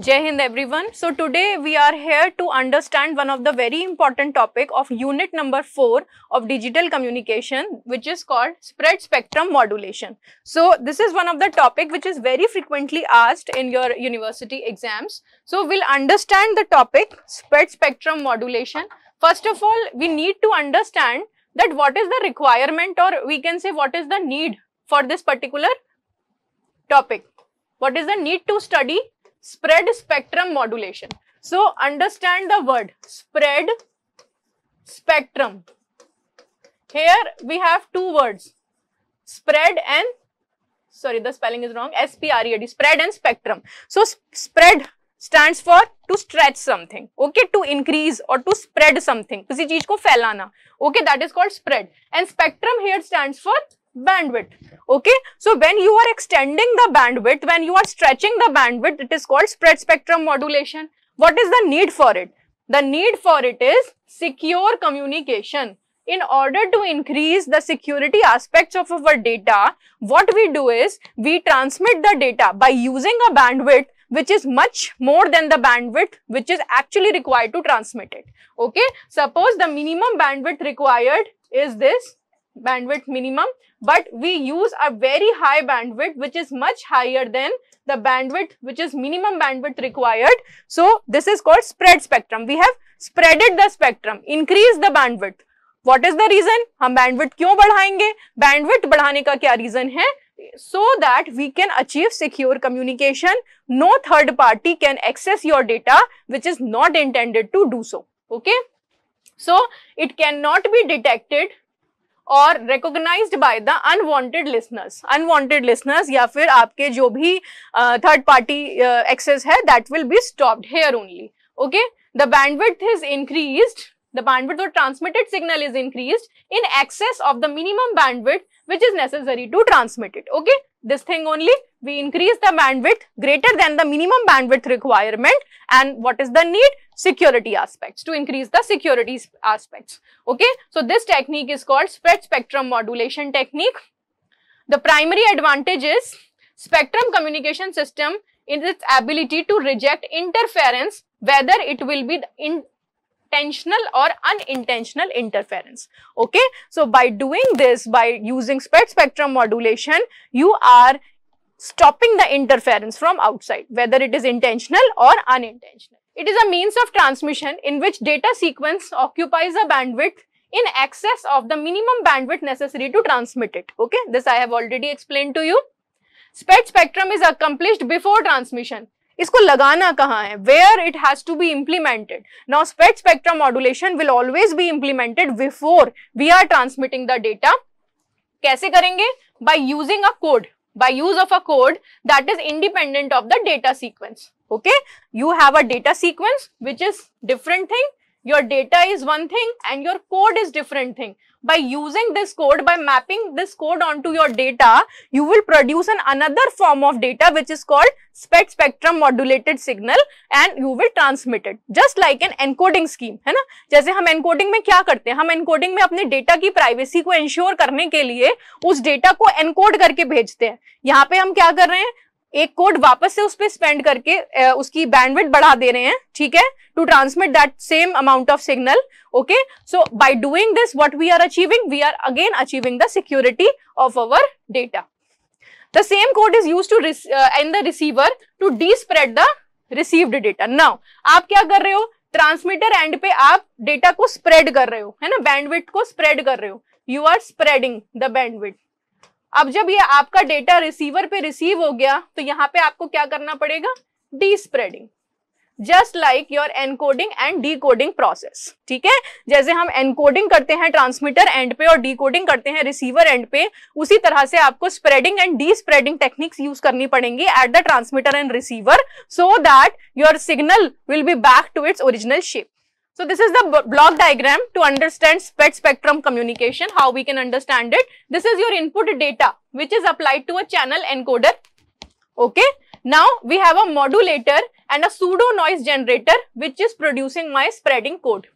Jai Hind everyone. So today we are here to understand one of the very important topic of unit number 4 of digital communication, which is called spread spectrum modulation. So this is one of the topic which is very frequently asked in your university exams. So we'll understand the topic spread spectrum modulation. First of all, we need to understand that what is the requirement, or we can say what is the need for this particular topic. What is the need to study spread spectrum modulation? So understand the word spread spectrum. Here we have two words, spread and, sorry, the spelling is wrong, S-P-R-E-A-D, spread and spectrum. So spread stands for to stretch something, okay, to increase or to spread something, किसी चीज को फैलाना, okay, that is called spread. And spectrum here stands for bandwidth, okay. So when you are extending the bandwidth, when you are stretching the bandwidth, it is called spread spectrum modulation. What is the need for it? The need for it is secure communication. In order to increase the security aspects of our data, what we do is we transmit the data by using a bandwidth which is much more than the bandwidth which is actually required to transmit it, okay. Suppose the minimum bandwidth required is this bandwidth minimum, but we use a very high bandwidth which is much higher than the bandwidth which is minimum bandwidth required. So this is called spread spectrum. We have spreaded the spectrum, increase the bandwidth. What is the reason? हम bandwidth क्यों बढ़ाएंगे? Bandwidth बढ़ाने का क्या reason है? So that we can achieve secure communication. No third party can access your data which is not intended to do so, okay. So it cannot be detected और recognized by the unwanted listeners. Unwanted listeners या फिर आपके जो भी third party access है, that will be stopped here only, okay. The bandwidth is increased, the bandwidth or transmitted signal is increased in excess of the minimum bandwidth which is necessary to transmit it, okay. This thing only, we increase the bandwidth greater than the minimum bandwidth requirement. And what is the need? Security aspects, to increase the security aspects, okay. So this technique is called spread spectrum modulation technique. The primary advantage is spectrum communication system in its ability to reject interference, whether it will be intentional or unintentional interference, okay. So by doing this, by using spread spectrum modulation, you are stopping the interference from outside, whether it is intentional or unintentional. It is a means of transmission in which data sequence occupies a bandwidth in excess of the minimum bandwidth necessary to transmit it, okay. This I have already explained to you. Spread spectrum is accomplished before transmission. इसको लगाना कहाँ है? Where it has to be implemented. Now spread spectrum modulation will always be implemented before we are transmitting the data. कैसे करेंगे? By using a code. By use of a code that is independent of the data sequence, okay. You have a data sequence which is different thing, your data is one thing and your code is different thing. By using this code, by mapping this code onto your data, you will produce another form of data which is called spread spectrum modulated signal and you will transmit it. Just like an encoding scheme, है ना? जैसे हम encoding में क्या करते हैं? हम encoding में अपने data की privacy को ensure करने के लिए उस data को encode करके भेजते हैं. यहाँ पे हम क्या कर रहे हैं? एक कोड वापस से उस पे स्पेंड करके उसकी बैंडविड्थ बढ़ा दे रहे हैं, ठीक है, to transmit that same amount of signal, okay. So by doing this what we are achieving? We are again achieving the security of our data. The same code is used to in the receiver to despread the received data. Now आप क्या कर रहे हो? Transmitter and पे आप data को spread कर रहे हो, है ना, बैंडविड्थ को स्प्रेड कर रहे हो. You are spreading the bandwidth. अब जब ये आपका डेटा रिसीवर पे रिसीव हो गया तो यहाँ पे आपको क्या करना पड़ेगा? D spreading, just like your encoding and decoding process, ठीक है. जैसे हम एनकोडिंग करते हैं ट्रांसमीटर एंड पे और डीकोडिंग करते हैं रिसीवर एंड पे, उसी तरह से आपको spreading and despreading techniques use करनी पड़ेंगी at the transmitter and receiver, so that your signal will be back to its original shape. So this is the block diagram to understand spread spectrum communication, how we can understand it. This is your input data which is applied to a channel encoder, okay. Now we have a modulator and a pseudo noise generator which is producing my spreading code.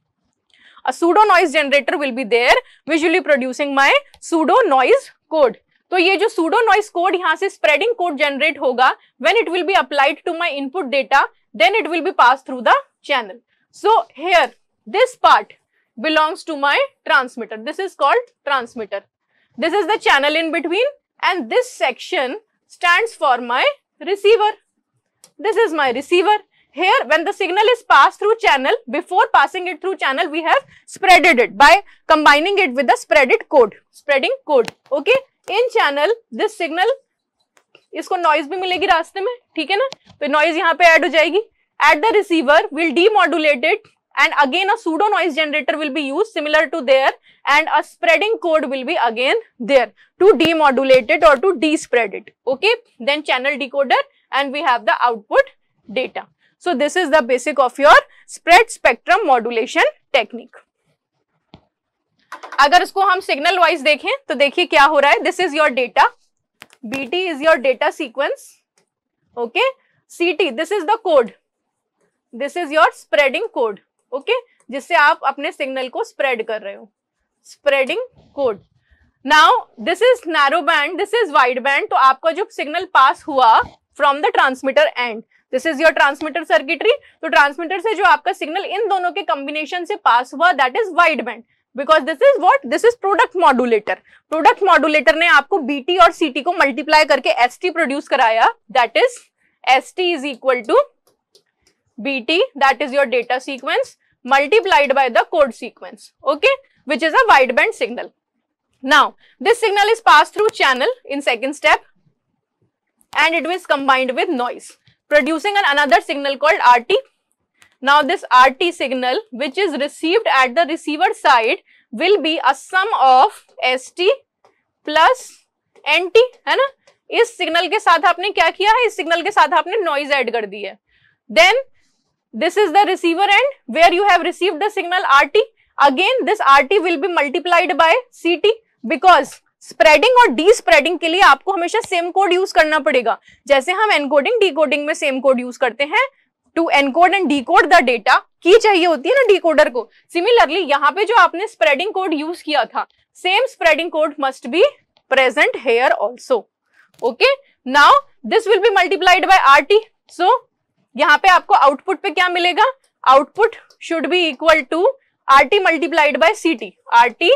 A pseudo noise generator will be there which will be producing my pseudo noise code. तो ये जो pseudo noise code यहाँ से spreading code generate होगा, when it will be applied to my input data, then it will be passed through the channel. So here this part belongs to my transmitter. This is called transmitter. This is the channel in between, and this section stands for my receiver. This is my receiver. Here, when the signal is passed through channel, before passing it through channel, we have spreaded it by combining it with the spreaded code, spreading code. Okay, in channel, this signal, इसको noise भी मिलेगी रास्ते में, ठीक है ना? तो noise यहाँ पे add हो जाएगी. At the receiver, we'll demodulate it, and again a pseudo noise generator will be used similar to there, and a spreading code will be again there to demodulate it or to despread it. Okay, then channel decoder, and we have the output data. So this is the basic of your spread spectrum modulation technique. अगर इसको हम signal wise देखें तो देखिए क्या हो रहा है. This is your data. BT is your data sequence. Okay. CT, this is the code. This is your spreading code. Okay. जिससे आप अपने signal को spread कर रहे हो. Spreading code. Now this is narrow band. This is wide band. तो आपका जो signal pass हुआ from the transmitter end. This is your transmitter circuitry. तो transmitter से जो आपका signal इन दोनों के combination से pass हुआ, that is wide band. Because this is what? This is product modulator. Product modulator ने आपको BT और CT को multiply करके ST produce कराया. That is ST is equal to BT, that is your data sequence, multiplied by the code sequence. Okay, which is a wide band signal. Now this signal is passed through channel in second step, and it is combined with noise, producing another signal called RT. Now this RT signal, which is received at the receiver side, will be a sum of ST plus NT, है ना? इस signal के साथ आपने क्या किया है? इस सिग्नल के साथ आपने नॉइज ऐड कर दी है. Then this is the receiver end where you have received the signal RT. Again this RT will be multiplied by CT, because spreading और डी स्प्रेडिंग के लिए आपको हमेशा सेम कोड यूज करना पड़ेगा. जैसे हम एनकोडिंग डीकोडिंग में सेम कोड यूज करते हैं to encode and decode the data, की चाहिए होती है ना डीकोडर को. सिमिलरली यहाँ पे जो आपने स्प्रेडिंग कोड यूज किया था, same spreading code must be present here also. Okay, now this will be multiplied by RT. So यहाँ पे आपको आउटपुट पे क्या मिलेगा? Output should be equal to RT multiplied by CT, RT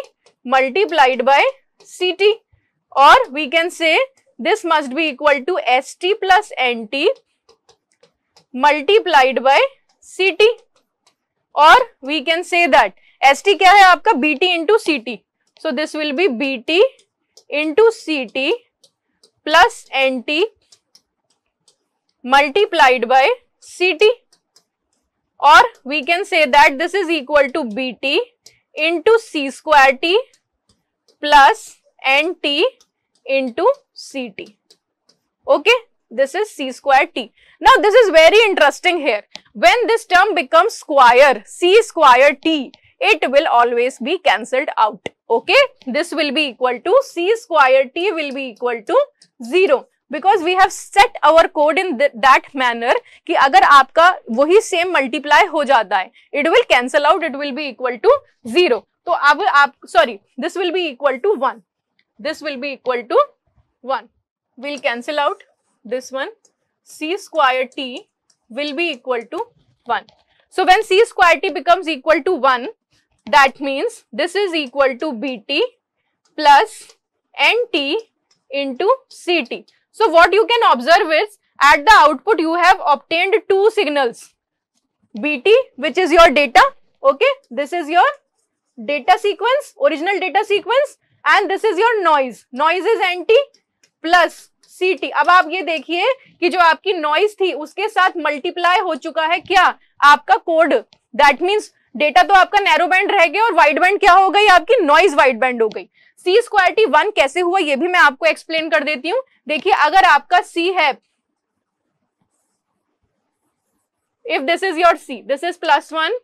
multiplied by CT, or we can say this must be equal to ST plus NT multiplied by CT, or we can say that ST क्या है आपका? BT into CT. So this will be BT into CT plus NT multiplied by CT, or we can say that this is equal to BT into C square T plus NT into CT. Okay, this is C square T. Now this is very interesting here. When this term becomes square, C square T, it will always be cancelled out. Okay, this will be equal to C square T will be equal to 0. Because we have set our code in that manner कि अगर आपका वही same multiply हो जाता है, it will cancel out, it will be equal to 0. तो अब आप this will be equal to 1. This will be equal to 1. We'll cancel out this one. C square T will be equal to 1. So when C square T becomes equal to 1, that means this is equal to BT plus NT into CT. So what you can observe is at the output you have obtained two signals. BT, which is your data. Okay, this is your data sequence, original data sequence, and this is your noise. Noise is NT plus CT. अब आप ये देखिए कि जो आपकी noise थी उसके साथ multiply हो चुका है क्या? आपका कोड. That means डेटा तो आपका नैरो बैंड रह गया और वाइड बैंड क्या हो गई? आपकी नॉइज वाइड बैंड हो गई. C स्क्वायर T 1 कैसे हुआ ये भी मैं आपको एक्सप्लेन कर देती हूँ. देखिए अगर आपका C है, if this is your C, this is +1,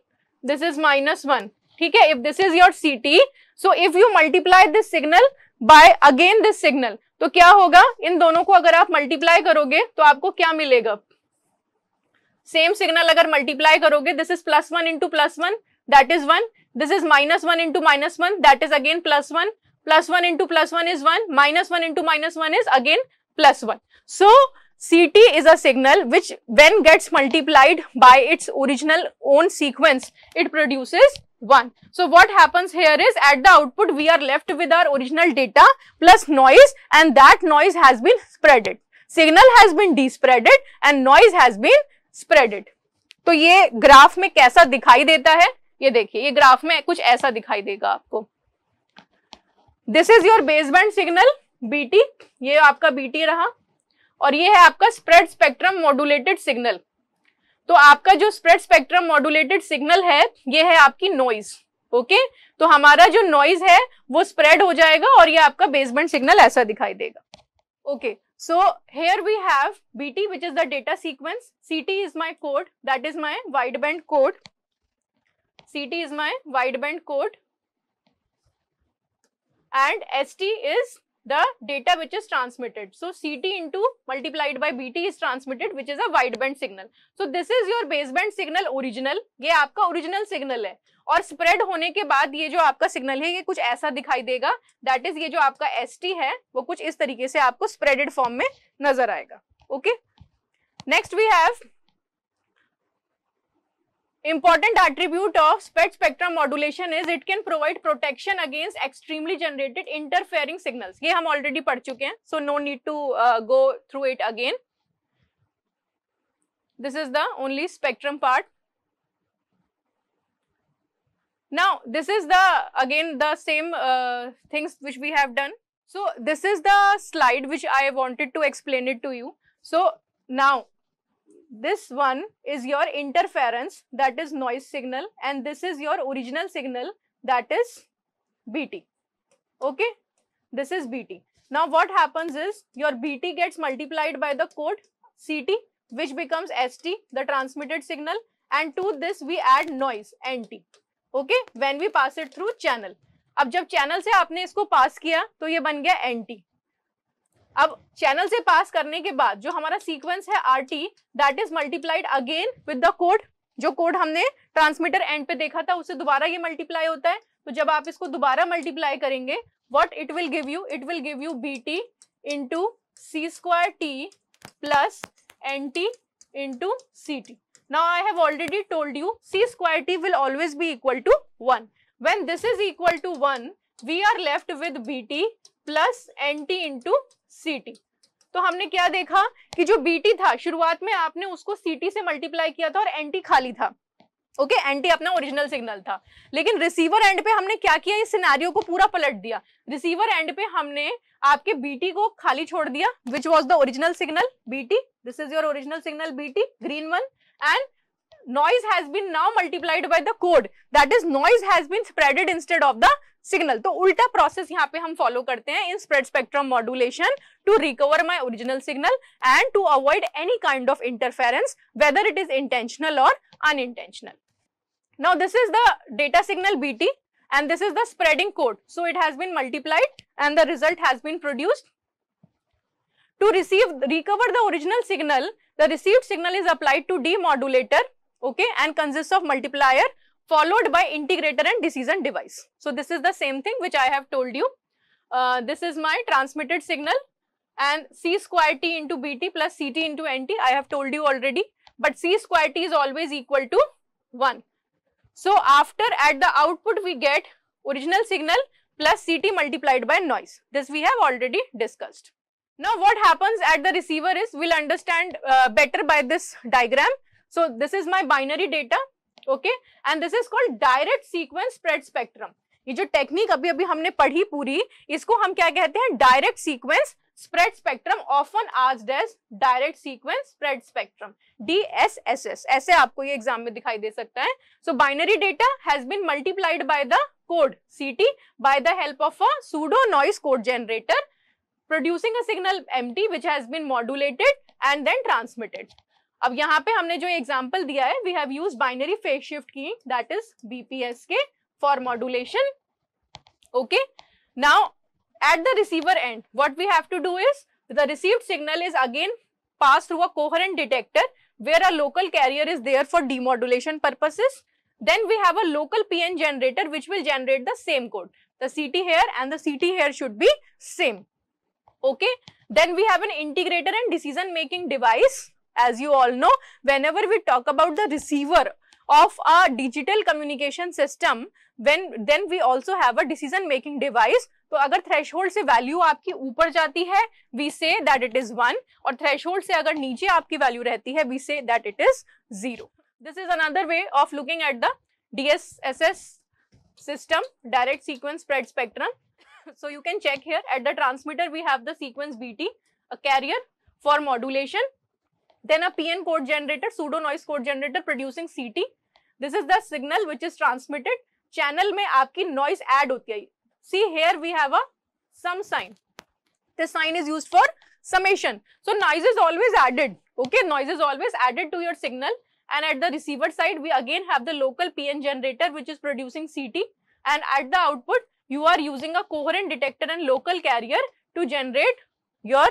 this is -1. ठीक है, if this is your CT, so if you multiply this signal by again this signal, तो क्या होगा? इन दोनों को अगर आप मल्टीप्लाई करोगे तो आपको क्या मिलेगा? सेम सिग्नल अगर मल्टीप्लाई करोगे, this is +1 into +1, that is 1. This is -1 into -1, that is again +1. +1 into +1 is 1. -1 into -1 is again +1. So CT is a signal which when gets multiplied by its original own sequence, it produces 1. So what happens here is at the output we are left with our original data plus noise, and that noise has been spreaded. Signal has been despreaded and noise has been spreaded. तो ये graph में कैसा दिखाई देता है, ये देखिए, ये ग्राफ में कुछ ऐसा दिखाई देगा आपको. This is your baseband signal BT, ये आपका BT रहा, और ये है आपका स्प्रेड स्पेक्ट्रम मॉड्यूलेटेड सिग्नल. तो आपका जो स्प्रेड स्पेक्ट्रम मॉड्यूलेटेड सिग्नल है ये है आपकी नॉइज. ओके, तो हमारा जो नॉइज है वो स्प्रेड हो जाएगा और ये आपका बेसबैंड सिग्नल ऐसा दिखाई देगा. Okay, so here we have BT, which is the data sequence. CT is my code, that is my wideband code. CT is my wideband code, and ST is the data which is transmitted. So CT into multiplied by BT is transmitted, which is a wideband signal. So this is your baseband signal original. ये आपका original signal है, और spread होने के बाद ये जो आपका सिग्नल है ये कुछ ऐसा दिखाई देगा. दैट इज ये जो आपका ST है वो कुछ इस तरीके से आपको स्प्रेडेड फॉर्म में नजर आएगा. Okay, next we have important attribute of spread spectrum modulation is it can provide protection against extremely generated interfering signals. ये हम ऑलरेडी पढ़ चुके हैं, so no need to go through it again. This is the only spectrum part. Now this is the again the same things which we have done. So this is the slide which I wanted to explain it to you. So now this one is your interference, that is noise signal, and this is your original signal, that is BT. Okay, this is BT. Now what happens is your BT gets multiplied by the code CT, which becomes ST, the transmitted signal, and to this we add noise NT. Okay, when we pass it through channel. अब जब channel से आपने इसको पास किया तो ये बन गया NT. अब चैनल से पास करने के बाद जो हमारा सीक्वेंस है RT, that is multiplied again with the code. जो कोड हमने ट्रांसमीटर एंड पे देखा था उससे दोबारा ये मल्टीप्लाई होता है. तो जब आप इसको दोबारा मल्टीप्लाई करेंगे, what it will give you, it will give you BT into C² plus NT into CT. Now I have already told you C² will always be equal to 1. When this is equal to 1, we are left with BT plus NT into CT. तो हमने क्या देखा कि जो BT था शुरुआत में आपने उसको CT से मल्टीप्लाई किया था और NT खाली था. ओके, NT अपना ओरिजिनल सिग्नल था. लेकिन रिसीवर एंड पे हमने क्या किया, इस सिनेरियो को पूरा पलट दिया. रिसीवर एंड पे हमने आपके BT को खाली छोड़ दिया, which was the original signal BT. This is your original signal BT, green one, and noise has been now multiplied by the code, that is noise has been spreaded instead of the signal. तो उल्टा process यहाँ पे हम follow करते हैं in spread spectrum modulation to recover my original signal and to avoid any kind of interference, whether it is intentional or unintentional. Now this is the data signal BT and this is the spreading code. So it has been multiplied and the result has been produced. To recover the original signal, the received signal is applied to demodulator, okay, and consists of multiplier followed by integrator and decision device. So this is the same thing which I have told you. This is my transmitted signal, and C² T into BT plus CT into NT I have told you already, but C² T is always equal to 1. So after at the output we get original signal plus CT multiplied by noise. This we have already discussed. Now what happens at the receiver is, we'll understand better by this diagram. So this is my binary data, okay, and this is called direct sequence spread spectrum. ये जो technique अभी अभी हमने पढ़ी पूरी, इसको हम क्या कहते हैं, direct sequence spread spectrum, often asked as direct sequence spread spectrum, DSSS. ऐसे आपको ये एग्जाम में दिखाई दे सकता है. So binary data has been multiplied by the code CT by the help of a pseudo noise code generator, producing a signal MT which has been modulated and then transmitted. अब यहाँ पे हमने जो एग्जाम्पल दिया है, we have used binary phase shift की, that is BPSK for modulation. Okay, now at the receiver end, what we have to do is, the received signal is again passed through a coherent detector where a local carrier is there for demodulation purposes. Then we have a local PN generator which will generate the same code. The CT here and the CT here should be same. Okay, then we have an integrator and decision making device. As you all know, whenever we talk about the receiver of a digital communication system, then we also have a decision making device. तो अगर threshold से value आपकी ऊपर जाती है, we say that it is 1, और threshold से अगर नीचे आपकी वैल्यू रहती है, we say that it is 0. This is another way of looking at the DSSS system, direct sequence spread spectrum. So you can check here at the transmitter we have the sequence BT, a carrier for modulation, then a PN code generator, pseudo noise code generator producing CT. This is the signal which is transmitted. Channel में आपकी noise add होती है. See here we have a sum sign. This sign is used for summation. So noise is always added. Okay, noise is always added to your signal. And at the receiver side we again have the local PN generator which is producing CT. And at the output you are using a coherent detector and local carrier to generate your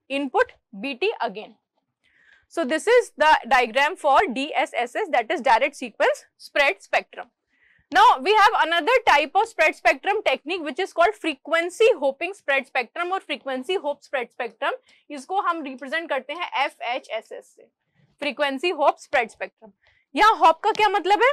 input BT again. So this is the diagram for DSSS, that is direct sequence spread spectrum. Now we have another type of spread spectrum technique which is called frequency hopping spread spectrum or frequency hop spread spectrum. इसको हम represent करते हैं FHSS से, frequency hop spread spectrum. यहाँ hop का क्या मतलब है?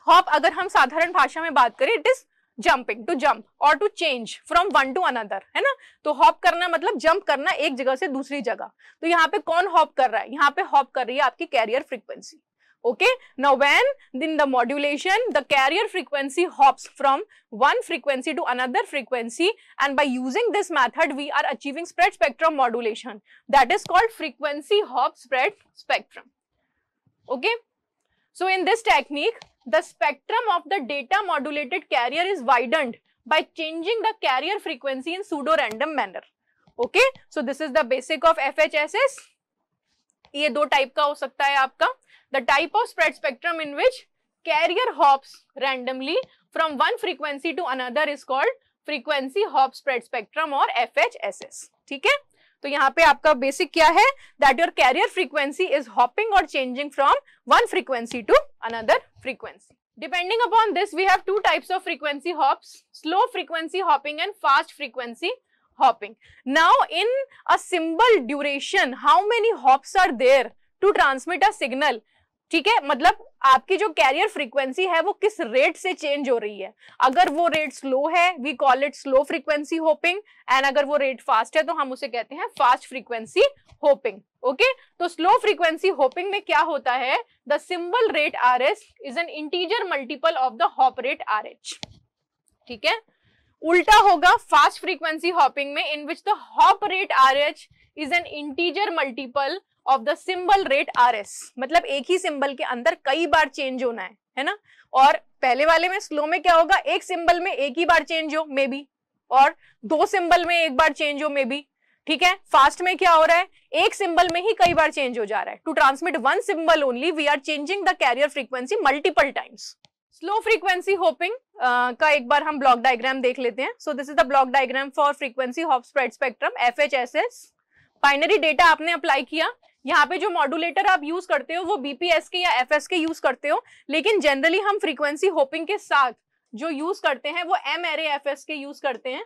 Hop अगर हम साधारण भाषा में बात करें, it is jumping, to jump or to change from one to another, है ना? तो hop करना मतलब jump करना एक जगह से दूसरी जगह. तो यहाँ पे कौन hop कर रहा है? यहाँ पे hop कर रही है आपकी carrier frequency. Okay, now when in the modulation the carrier frequency hops from one frequency to another frequency, and by using this method we are achieving spread spectrum modulation, that is called frequency hop spread spectrum. Okay, so in this technique the spectrum of the data modulated carrier is widened by changing the carrier frequency in pseudo random manner. Okay, so this is the basic of FHSS. ये दो type का हो सकता है आपका. The type of spread spectrum in which carrier hops randomly from one frequency to another is called frequency hop spread spectrum or FHSS. ठीक है, तो यहाँ पे आपका basic क्या है? That your carrier frequency is hopping or changing from one frequency to another frequency. Depending upon this, we have two types of frequency hops: slow frequency hopping and fast frequency hopping. Now, in a symbol duration, how many hops are there to transmit a signal? ठीक है, मतलब आपकी जो carrier frequency है वो किस rate से change हो रही है. अगर वो रेट स्लो है we call it slow frequency hopping, and अगर वो रेट फास्ट है तो हम उसे कहते हैं फास्ट फ्रीक्वेंसी होपिंग. ओके, तो स्लो फ्रीक्वेंसी होपिंग में क्या होता है? The symbol rate R S is an integer multiple of the hop rate R H. ठीक है, उल्टा होगा फास्ट फ्रीक्वेंसी हॉपिंग में, in which the hop rate R H is an integer multiple of the symbol rate R S. मतलब एक ही symbol के अंदर कई बार चेंज होना है ना. और पहले वाले में स्लो में क्या होगा? एक सिंबल में एक ही बार चेंज हो मे बी, और दो सिंबल में एक बार चेंज हो मे बी. ठीक है, फास्ट में क्या हो रहा है? एक सिंबल में ही कई बार चेंज हो जा रहा है. To transmit one symbol only we are changing the carrier frequency multiple times. Slow frequency hopping का एक बार हम ब्लॉक डायग्राम देख लेते हैं. So this is the block diagram for frequency hop spread spectrum FHSS. Binary data आपने apply किया. यहाँ पे जो मॉड्यूलेटर आप यूज करते हो वो BPS के या FS के यूज करते हो, लेकिन जनरली हम फ्रीक्वेंसी होपिंग के साथ जो यूज करते हैं वो M array FS के यूज करते हैं.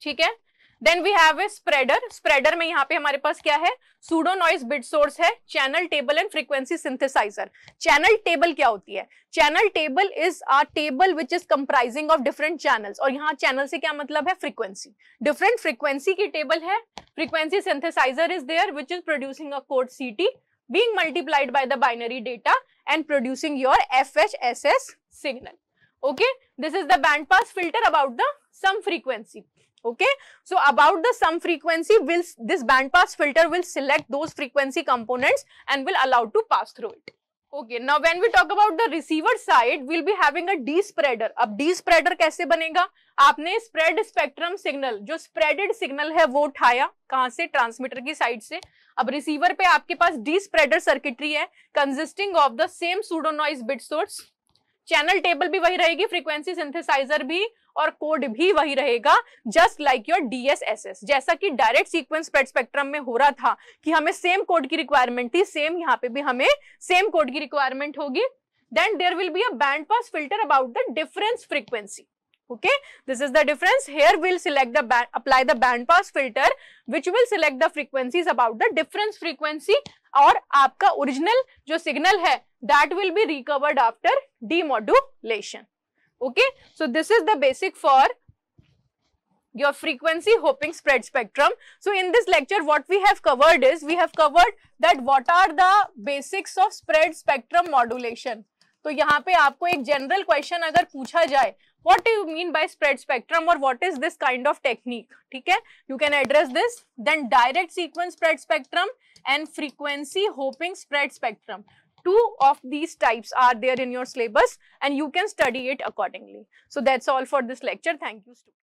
ठीक है, then we have a spreader. Spreader में यहाँ पे हमारे पास क्या है? सूडो नॉइज बिट सोर्स है, channel table and frequency synthesiser. Channel table क्या होती है? Channel table is a table which is comprising of different channels. और यहाँ चैनल से क्या मतलब है? फ्रीक्वेंसी. डिफरेंट फ्रीक्वेंसी की टेबल है. Frequency synthesiser is there which is producing a code CT being multiplied by the binary data and producing your FHSS signal. Okay, this is the band pass filter about the some frequency. Okay, so about the some frequency, this band pass filter will select those frequency components and will allow to pass through it. Okay, now when we talk about the receiver side, we'll be having a D spreader. अब D spreader कैसे बनेगा? आपने spread spectrum signal, जो spreaded signal है वो उठाया कहां से? ट्रांसमीटर की साइड से. अब रिसीवर पे आपके पास डी स्प्रेडर सर्किटरी है consisting of the same pseudo noise bit source. Channel table भी वही रहेगी, फ्रीक्वेंसी सिंथेसाइजर भी, और कोड भी वही रहेगा, जस्ट लाइक योर DSSS. जैसा कि डायरेक्ट सीक्वेंस स्प्रेड स्पेक्ट्रम में हो रहा था कि हमें सेम कोड की रिक्वायरमेंट थी, सेम यहाँ पे भी हमें सेम कोड की रिक्वायरमेंट होगी. Then there will be a band pass filter about the difference frequency. Okay, this is the difference. Here we'll select the band, apply the band pass filter, which will select the frequencies about the difference frequency, और आपका original जो signal है that will be recovered after demodulation. Okay, so this is the basic for your frequency hopping spread spectrum. So in this lecture what we have covered is, we have covered that what are the basics of spread spectrum modulation. तो यहाँ पे आपको एक general question अगर पूछा जाए, what do you mean by spread spectrum or what is this kind of technique, ठीक है, you can address this. Then direct sequence spread spectrum and frequency hopping spread spectrum. Two of these types are there in your syllabus and you can study it accordingly. So that's all for this lecture. Thank you, students.